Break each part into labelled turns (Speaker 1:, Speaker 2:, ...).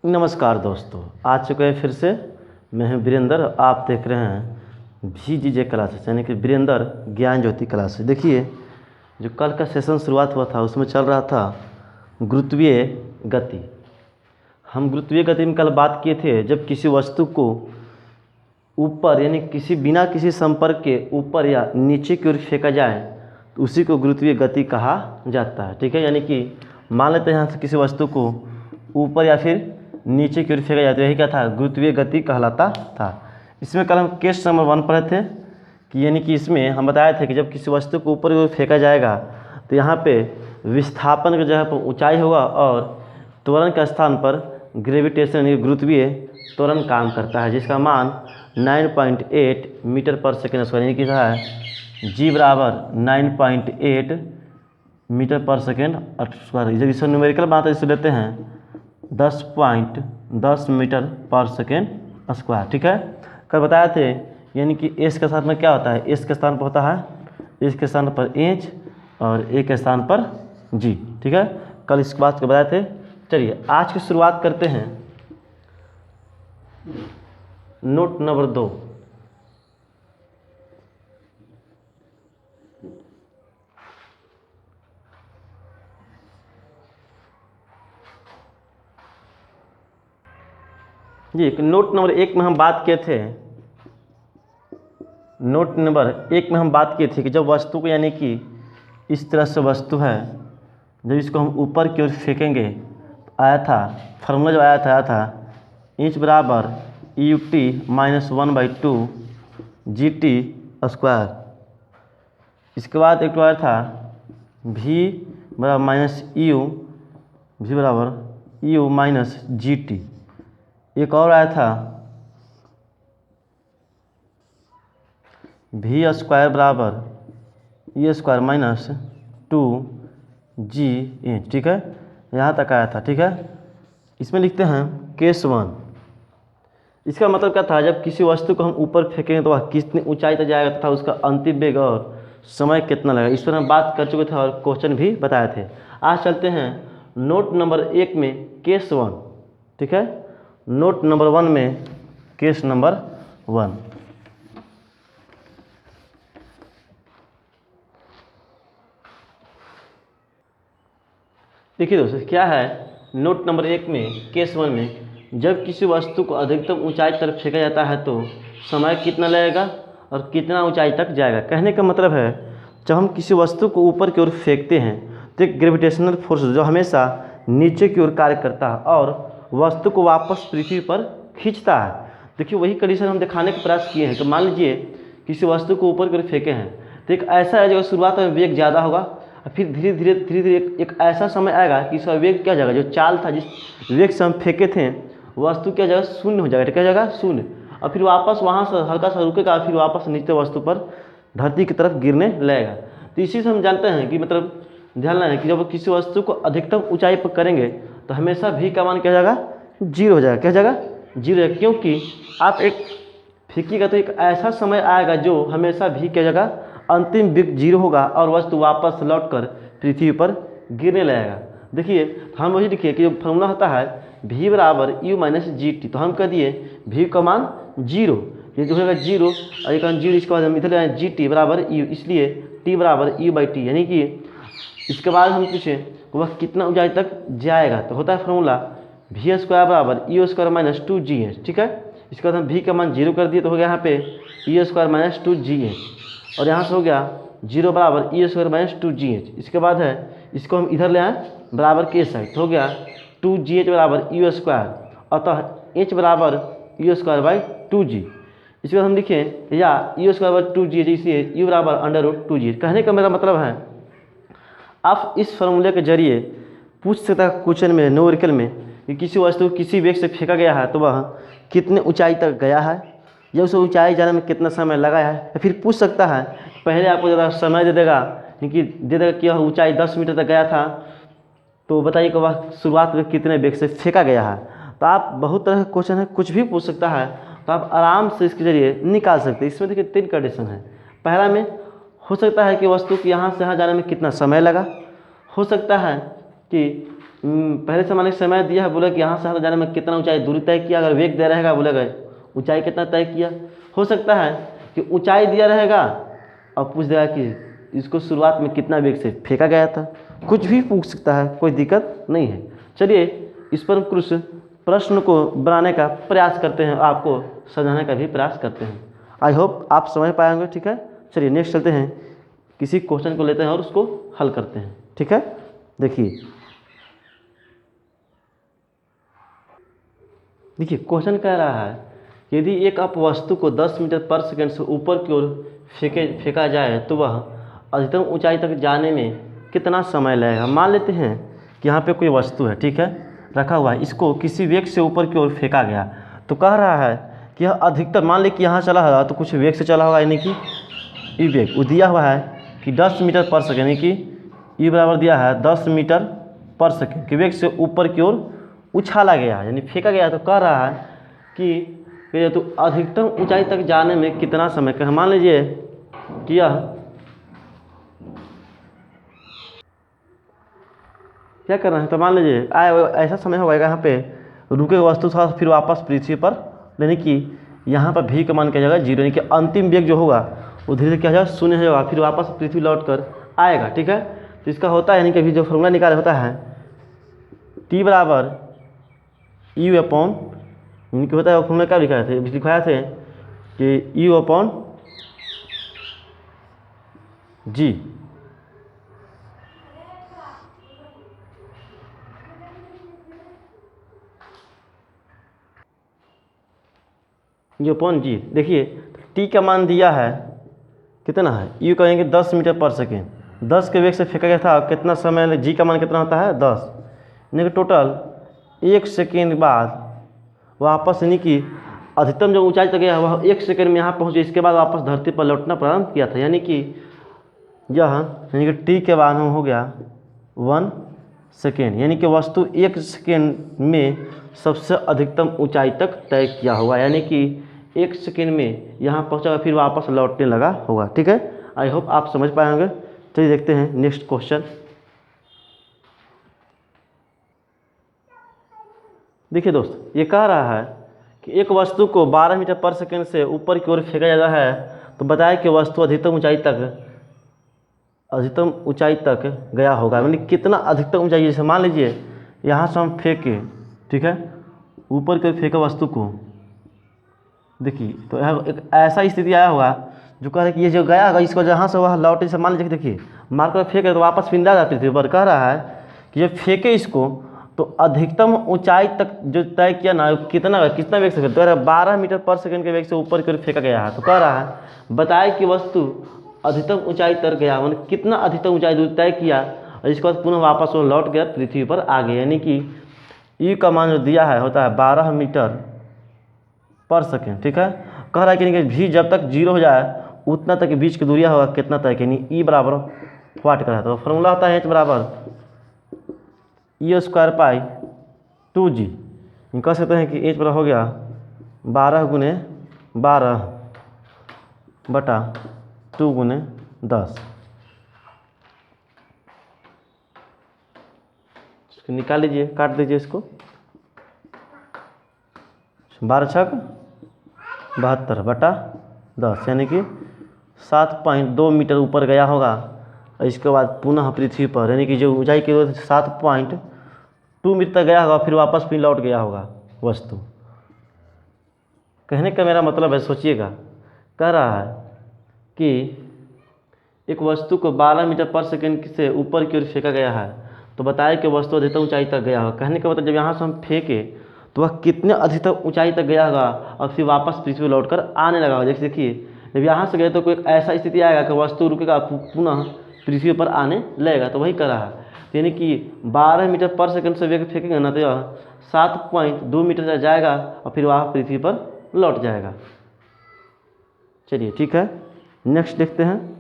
Speaker 1: नमस्कार दोस्तों, आ चुके हैं फिर से। मैं हूं वीरेंद्र। आप देख रहे हैं VGJ क्लासेस यानी कि वीरेंद्र ज्ञान ज्योति क्लासेस। देखिए, जो कल का सेशन शुरुआत हुआ था उसमें चल रहा था गुरुत्वीय गति। हम गुरुत्वीय गति में कल बात किए थे, जब किसी वस्तु को ऊपर यानी बिना किसी संपर्क के ऊपर या नीचे की ओर फेंका जाए तो उसी को गुरुत्वीय गति कहा जाता है। ठीक है, यानी कि मान लेते हैं यहाँ से किसी वस्तु को ऊपर या फिर नीचे की ओर फेंका जाता है, यही क्या था, गुरुत्वीय गति कहलाता था। इसमें कल हम केस नंबर 1 पढ़े थे कि यानी कि इसमें हम बताए थे कि जब किसी वस्तु को ऊपर की ओर फेंका जाएगा तो यहाँ पे विस्थापन की जगह पर ऊंचाई होगा और त्वरण के स्थान पर ग्रेविटेशन यानी गुरुत्वीय त्वरण काम करता है, जिसका मान 9.8 मीटर पर सेकेंड स्क्वायर यानी कि है G बराबर 9.8 मीटर पर सेकेंड स्क्वायर। जब इसे न्यूमेरिकल बात है, इसे लेते हैं 10.10 मीटर पर सेकेंड स्क्वायर। ठीक है, कल बताए थे यानी कि एस के स्थान पर क्या होता है, एस के स्थान पर होता है एस के स्थान पर एच और ए के स्थान पर जी। ठीक है, कल इस बात को बताए थे। चलिए आज की शुरुआत करते हैं। नोट नंबर 2, जी नोट नंबर 1 में हम बात किए थे। नोट नंबर 1 में हम बात किए थे कि जब वस्तु को यानी कि इस तरह से वस्तु है, जब इसको हम ऊपर की ओर फेंकेंगे तो आया था फार्मूला, जो आया था इंच बराबर UT -1/2 GT स्क्वायर। इसके बाद एक आया था V बराबर -U GT। एक और आया था V स्क्वायर बराबर E स्क्वायर -2GH। ठीक है, यहाँ तक आया था। ठीक है, इसमें लिखते हैं केस 1। इसका मतलब क्या था, जब किसी वस्तु को हम ऊपर फेंकेंगे तो वह कितनी ऊंचाई तक जाएगा तथा उसका अंतिम वेग और समय कितना लगेगा, इस पर हम बात कर चुके थे और क्वेश्चन भी बताए थे। आज चलते हैं नोट नंबर 1 में केस 1। ठीक है, नोट नंबर 1 में केस नंबर 1। देखिए दोस्तों, क्या है नोट नंबर 1 में केस 1 में, जब किसी वस्तु को अधिकतम ऊंचाई तरफ फेंका जाता है तो समय कितना लगेगा और कितना ऊंचाई तक जाएगा। कहने का मतलब है, जब हम किसी वस्तु को ऊपर की ओर फेंकते हैं तो एक ग्रेविटेशनल फोर्स जो हमेशा नीचे की ओर कार्य करता है और वस्तु को वापस पृथ्वी पर खींचता है। देखिए, वही कंडीशन हम दिखाने का प्रयास किए हैं कि मान लीजिए किसी वस्तु को ऊपर की ओर फेंके हैं तो एक ऐसा है जो शुरुआत में वेग ज़्यादा होगा और फिर धीरे धीरे एक ऐसा समय आएगा कि इसका वेग क्या जाएगा, जो चाल था, जिस वेग से हम फेंके थे, वस्तु क्या जगह शून्य हो जाएगा। क्या जगह शून्य, और फिर वापस वहाँ से हल्का सा रुकेगा, फिर वापस नीचे वस्तु पर धरती की तरफ गिरने लगेगा। तो इसी से हम जानते हैं कि मतलब ध्यान रहे कि जब किसी वस्तु को अधिकतम ऊंचाई पर करेंगे तो हमेशा V का मान क्या जाएगा, 0 हो जाएगा। क्या जाएगा, 0 जाएगा, क्योंकि आप एक फेंकिएगा तो एक ऐसा समय आएगा जो हमेशा V क्या जाएगा, अंतिम वेग 0 होगा और वस्तु वापस लौटकर पृथ्वी पर गिरने लगेगा। देखिए, हम वही देखिए कि जो फॉर्मूला होता है V बराबर U GT, तो हम कह दिए V का मान 0, ये जो होगा 0 और एक 0, इसके बाद हम इधर लाए GT बराबर U, इसलिए T बराबर U/T, यानी कि इसके बाद हम पूछे वह कितना ऊंचाई तक जाएगा, तो होता है फॉर्मूला V स्क्वायर बराबर E स्क्वायर -2GH। ठीक है, इसके बाद हम V का मान 0 कर दिए तो हो गया यहाँ पे E स्क्वायर -2GH, और यहाँ से हो गया 0 बराबर E स्क्वायर -2GH। इसके बाद है इसको हम इधर ले आए बराबर के साइड, तो हो गया 2GH बराबर U स्क्वायर, अतः H बराबर U स्क्वायर बाई 2G। इसके बाद हम लिखें या U स्क्वायर बाई 2GH, इसलिए U बराबर √2G। कहने का मेरा मतलब है, आप इस फार्मूले के जरिए पूछ सकता है क्वेश्चन में, न्यूमेरिकल में, कि किसी वस्तु किसी वेग से फेंका गया है तो वह कितने ऊंचाई तक गया है या उसे ऊंचाई जाने में कितना समय लगा है। या फिर पूछ सकता है, पहले आपको ज़्यादा समय दे देगा, कि दे देगा कि वह ऊंचाई 10 मीटर तक गया था, तो बताइए कि वह शुरुआत में कितने वेग से फेंका गया है। तो आप बहुत तरह का क्वेश्चन है, कुछ भी पूछ सकता है, तो आप आराम से इसके जरिए निकाल सकते हैं। इसमें देखिए 3 कंडीशन है। पहला में हो सकता है कि वस्तु को यहाँ से यहाँ जाने में कितना समय लगा, हो सकता है कि पहले से मैंने समय दिया है, बोला कि यहाँ से यहाँ जाने में कितना ऊंचाई दूरी तय किया, अगर वेग दिया रहेगा बोलेगा ऊंचाई कितना तय किया। हो सकता है कि ऊंचाई दिया रहेगा और पूछ देगा कि इसको शुरुआत में कितना वेग से फेंका गया था, कुछ भी पूछ सकता है, कोई दिक्कत नहीं है। चलिए इस पर कुछ प्रश्न को बनाने का प्रयास करते हैं, आपको समझाने का भी प्रयास करते हैं। आई होप आप समझ पाए होंगे। ठीक है, चलिए नेक्स्ट चलते हैं, किसी क्वेश्चन को लेते हैं और उसको हल करते हैं। ठीक है, देखिए क्वेश्चन कह रहा है यदि एक अपवस्तु को 10 मीटर पर सेकंड से ऊपर की ओर फेंका जाए तो वह अधिकतम ऊंचाई तक जाने में कितना समय लगेगा। मान लेते हैं कि यहाँ पे कोई वस्तु है, ठीक है, रखा हुआ है, इसको किसी वेग से ऊपर की ओर फेंका गया, तो कह रहा है कि यह अधिकतम, मान ले कि यहाँ चला होगा तो कुछ वेग से चला होगा, यानी कि ई वेग वो दिया हुआ है कि 10 मीटर पर सेकेंड, यानी कि ई बराबर दिया है 10 मीटर पर सेकेंड के वेग से ऊपर की ओर उछाला गया, यानी फेंका गया। तो कह रहा है कि तो अधिकतम ऊंचाई तक जाने में कितना समय का। मान लीजिए कि यह क्या कर रहे हैं, तो मान लीजिए ऐसा समय होगा यहाँ पे रुके वस्तु था, फिर वापस पृथ्वी पर, यानी कि यहाँ पर भी का मान क्या जाएगा 0, यानी कि अंतिम वेग जो होगा वो धीरे धीरे क्या जाएगा 0 हो जाएगा, फिर वापस पृथ्वी लौट कर आएगा। ठीक है, तो इसका होता है, यानी कि अभी जो फॉर्मूला निकाले होता है T बराबर U अपॉन, इनके होता है फॉर्मूला क्या लिखाए थे, लिखाए थे कि U upon G। U upon G, देखिए T का मान दिया है कितना है, U कहेंगे 10 मीटर पर सेकेंड, 10 के वेग से फेंका गया था, कितना समय, G का मान कितना होता है 10, यानी कि टोटल 1 सेकेंड बाद वापस, यानी कि अधिकतम जो ऊंचाई तक गया वह 1 सेकेंड में यहाँ पहुँचे, इसके बाद वापस धरती पर लौटना प्रारंभ किया था, यानी कि यह, यानी कि T के बाद हो गया 1 सेकेंड, यानी कि वस्तु 1 सेकेंड में सबसे अधिकतम ऊंचाई तक तय किया होगा, यानी कि 1 सेकेंड में यहाँ पहुँचा फिर वापस लौटने लगा होगा। ठीक है, आई होप आप समझ पाए होंगे। चलिए देखते हैं नेक्स्ट क्वेश्चन। देखिए दोस्त, ये कह रहा है कि एक वस्तु को 12 मीटर पर सेकेंड से ऊपर की ओर फेंका जाता है, तो बताया कि वस्तु अधिकतम ऊंचाई तक गया होगा, मतलब कितना अधिकतम ऊंचाई। जैसे मान लीजिए यहाँ से हम फेंके, ठीक है, ऊपर की ओर फेंके वस्तु को, देखिए तो यह एक ऐसा स्थिति आया होगा जो कह रहा है कि ये जो गया होगा इसको जहाँ से वह लौटे, जैसे मान लीजिए देखिए मार कर फेंके तो वापस फिर आ पृथ्वी पर। कह रहा है कि जब फेंके इसको तो अधिकतम ऊंचाई तक जो तय किया ना कितना वेग से, तो 12 मीटर पर सेकंड के वेग से ऊपर की ओर फेंका गया है। तो कह रहा है बताए कि वस्तु अधिकतम ऊंचाई तक गया, मतलब कितना अधिकतम ऊंचाई दूर तय किया, और इसके बाद पुनः वापस वो लौट गया पृथ्वी पर आ गया, यानी कि ई का मान जो दिया है होता है 12 मीटर पर सेकेंड। ठीक है, कह रहा है कि भी जब तक 0 हो जाए उतना तक बीच की दूरिया होगा कितना तय, यानी ई बराबर वाट का है। तो फॉर्मूला होता है H बराबर ई स्क्वायर पाई 2G। कह सकते हैं कि H बराबर हो गया 12 गुने 12 बटा 2 गुने 10। निकाल लीजिए, काट दीजिए इसको, 12 छक 72 बटा 10, यानी कि 7.2 मीटर ऊपर गया होगा, और इसके बाद पुनः पृथ्वी पर, यानी कि जो ऊंचाई की 7.2 मीटर तक गया होगा, फिर वापस फिर लौट गया होगा वस्तु। कहने का मेरा मतलब है, सोचिएगा, कह रहा है कि एक वस्तु को 12 मीटर पर सेकेंड से ऊपर की ओर फेंका गया है, तो बताया कि वस्तु अधिकतम ऊंचाई तक गया होगा। कहने का मतलब जब यहाँ से हम फेंके तो वह कितने अधिकतम ऊंचाई तक गया होगा और फिर वापस पृथ्वी लौट कर आने लगा होगा। जैसे देखिए जब यहाँ से गए तो कोई ऐसा स्थिति आएगा कि वस्तु रुकेगा, पुनः पृथ्वी पर आने लगेगा, तो वही कर रहा है। तो यानी कि 12 मीटर पर सेकंड से वेग फेंकेंगे ना, तो यह 7.2 मीटर तक जाएगा और फिर वह पृथ्वी पर लौट जाएगा। चलिए ठीक है, नेक्स्ट देखते हैं।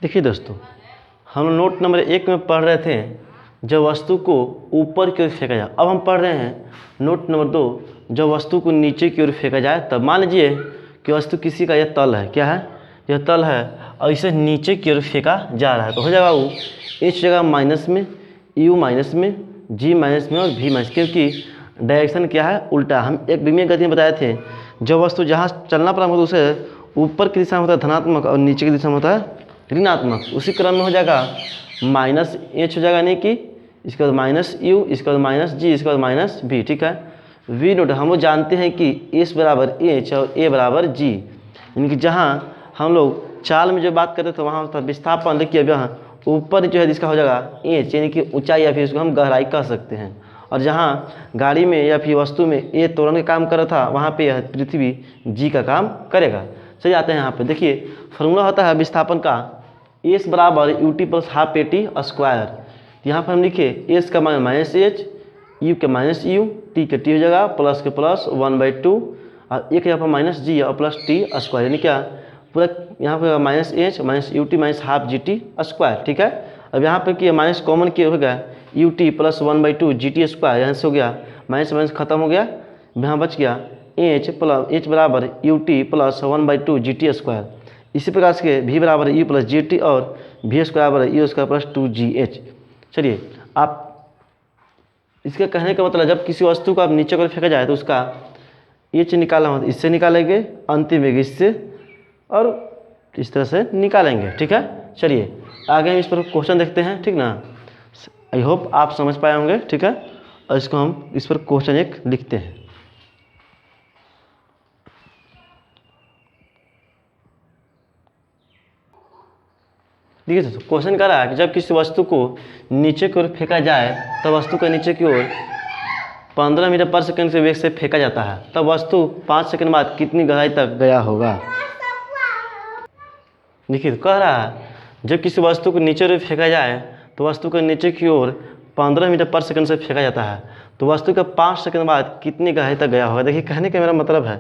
Speaker 1: देखिए दोस्तों, हम नोट नंबर 1 में पढ़ रहे थे जब वस्तु को ऊपर की ओर फेंका जाए। अब हम पढ़ रहे हैं नोट नंबर 2, जब वस्तु को नीचे की ओर फेंका जाए। तब मान लीजिए कि वस्तु किसी का यह तल है, क्या है, यह तल है और इसे नीचे की ओर फेंका जा रहा है, तो हो जाएगा वो एच जगह माइनस में, यू माइनस में, जी माइनस में और वी माइनस, क्योंकि डायरेक्शन क्या है उल्टा। हम एक विमीय गति में बताए थे, जो वस्तु जहाँ चलना प्रारंभ होता है उसे ऊपर की दिशा में होता है धनात्मक और नीचे की दिशा में होता है ऋणात्मक। उसी क्रम में हो जाएगा माइनस एच हो जाएगा, यानी कि इसके बाद माइनस यू, इसके बाद माइनस जी, इसके बाद माइनस वी। ठीक है, वी नोट हम लोग जानते हैं कि एस बराबर एच और ए बराबर जी, यानी कि जहाँ हम लोग चाल में जो बात करते थे वहाँ होता है विस्थापन। देखिए अब यहाँ ऊपर जो है इसका हो जाएगा एच, यानी कि ऊंचाई या फिर इसको हम गहराई कह सकते हैं। और जहाँ गाड़ी में या फिर वस्तु में ए त्वरण का काम कर रहा था वहाँ पे यह पृथ्वी जी का काम करेगा। चलिए आते हैं यहाँ पे, देखिए फॉर्मूला होता है विस्थापन का एस बराबर U T plus half A T square. यहाँ पर हम लिखे एस का मान माइनस एच, यू के माइनस यू, टी के टी हो जाएगा, प्लस के प्लस 1/2 और एक यहाँ पर माइनस जी और प्लस टी स्क्वायर, यानी क्या पूरा यहाँ पर minus H minus U T minus half G T square. ठीक है, अब यहाँ पर कि माइनस कॉमन किया हो गया U T plus 1/2 G T square, यहाँ से हो गया माइनस माइनस खत्म हो गया, यहाँ बच गया एच बराबर U T plus 1/2 G T square. इसी प्रकार से वी बराबर यू प्लस जी टी और वी स्क्वायर बराबर यू स्क्वायर प्लस 2gh। चलिए आप इसके कहने का मतलब जब किसी वस्तु को आप नीचे को फेंका जाए तो उसका एच निकालना हो इससे निकालेंगे, अंतिम वेग इससे और इस तरह से निकालेंगे। ठीक है, चलिए आगे हम इस पर क्वेश्चन देखते हैं। ठीक ना, आई होप आप समझ पाए होंगे। ठीक है, और इसको हम इस पर क्वेश्चन एक लिखते हैं। देखिए दोस्तों क्वेश्चन कर रहा है कि जब किसी वस्तु को नीचे की ओर फेंका जाए तो वस्तु के नीचे की ओर 15 मीटर पर सेकंड के वेग से फेंका जाता है, तब वस्तु 5 सेकंड बाद कितनी गहराई तक गया होगा। देखिए कह रहा है जब किसी वस्तु को नीचे की ओर फेंका जाए तो वस्तु के नीचे की ओर 15 मीटर पर सेकंड से फेंका जाता है, तो वस्तु का 5 सेकंड बाद कितनी गहराई तक गया होगा। देखिए कहने का मेरा मतलब है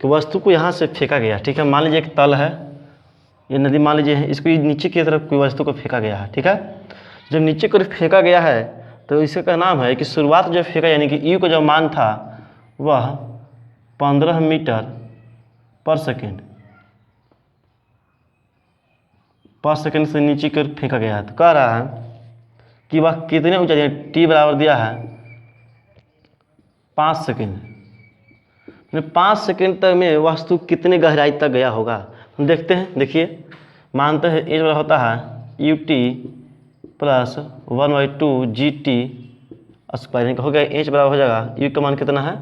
Speaker 1: कि वस्तु को यहाँ से फेंका गया। ठीक है, मान लीजिए एक तल है, ये नदी मान लीजिए है, इसको नीचे की तरफ कोई वस्तु को फेंका गया है। ठीक है, जब नीचे की तरफ फेंका गया है तो इसका नाम है कि शुरुआत जब फेंका यानी कि यू का जो मान था वह 15 मीटर पर सेकंड से नीचे की ओर फेंका गया है। तो कह रहा है कि वह कितने ऊंचाई टी बराबर दिया है 5 सेकंड। 5 सेकंड तक में वस्तु कितने गहराई तक गया होगा हम देखते हैं। देखिए मानते हैं एच बराबर होता है U T plus 1/2 G T square, हो गया एच बराबर हो जाएगा यू का मान कितना है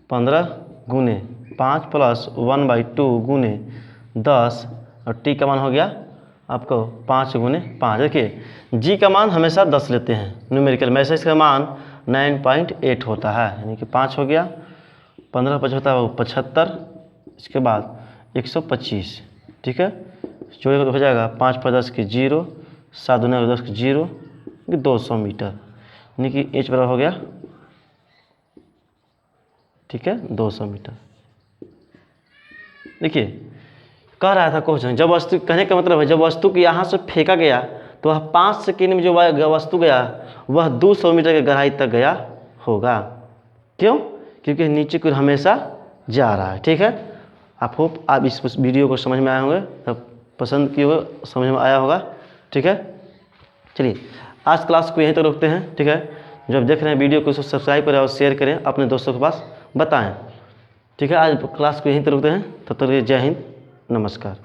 Speaker 1: 15 गुने 5 प्लस 1/2 गुने 10 और टी का मान हो गया आपको 5 गुने 5। देखिए जी का मान हमेशा 10 लेते हैं न्यूमेरिकल में, ऐसे इसका मान 9.8 होता है, यानी कि 5 हो गया, 15 5 होता है 75, इसके बाद 125। ठीक है, जोड़ेगा तो हो जाएगा 5 पर 10 के 0, 7 दूना 10 के 0, 200 मीटर, यानी कि एच बराबर हो गया। ठीक है, 200 मीटर। देखिए कह रहा था क्वेश्चन जब वस्तु, कहने का मतलब है जब वस्तु को यहाँ से फेंका गया तो वह 5 सेकेंड में जो वस्तु गया वह 200 मीटर की गहराई तक गया होगा। क्यों? क्योंकि नीचे की ओर हमेशा जा रहा है। ठीक है, आप होप आप इस वीडियो को समझ में आए होंगे, तब पसंद किए हुए समझ में आया होगा। ठीक है, चलिए आज क्लास को यहीं तक रोकते हैं। ठीक है, जब देख रहे हैं वीडियो को उसको सब्सक्राइब करें और शेयर करें, अपने दोस्तों के पास बताएं। ठीक है, आज क्लास को यहीं तक रोकते हैं, तब तक जय हिंद, नमस्कार।